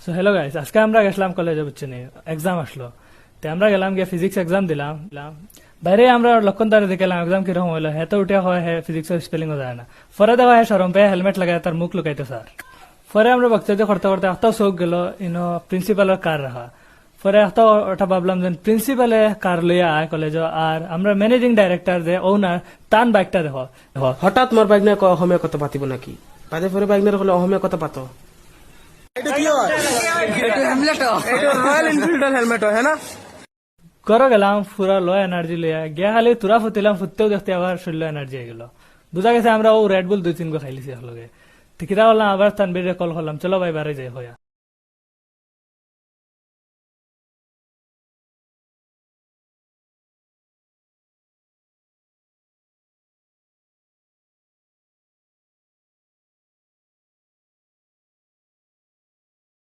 So hello guys, আজকে আমরা গেছিলাম কলেজে, বুঝছেন, এক্সাম আসলো। তো আমরা গেলাম গিয়ে ফিজিক্স এক্সাম দিলাম। বাইরে আমরা লক্ষণ তারে দেখলাম এক্সাম কিরকম হইলো। হ্যাঁ তো উঠে হয়, হ্যাঁ ফিজিক্সের স্পেলিংও যায় না। পরে দেখা হয় সরম পেয়ে হেলমেট লাগায় তার মুখ লুকাইতে স্যার। পরে আমরা বক্তব্য করতে করতে এত চোখ গেল ইনো প্রিন্সিপালের কার রাখা। পরে এত ওটা ভাবলাম যে প্রিন্সিপালে কার লইয়া আয় কলেজ, আর আমরা ম্যানেজিং ডাইরেক্টর যে ওনার টান বাইকটা দেখো। হঠাৎ মোর বাইক নিয়ে অসমীয়া কথা পাতিব নাকি? বাদে পরে বাইক নিয়ে হলে অসমীয়া কথা পাতো। রয়্যাল এনফিল্ডের হেলমেট হয় না? ঘরে গেলাম পুরা লো এনার্জি লইয়া গিয়া, খালি তুরা ফুটিলাম, ফুটতেও দেখতে আবার শরীর এনার্জি হয়ে গেল। বুঝা গেছে আমরা ও রেড বুল 2-3 গো খাইলিছি একলগে। ঠিকিরা বললাম, আবার তানবীরে কল করলাম, চলো ভাই বারে যাই হইয়া।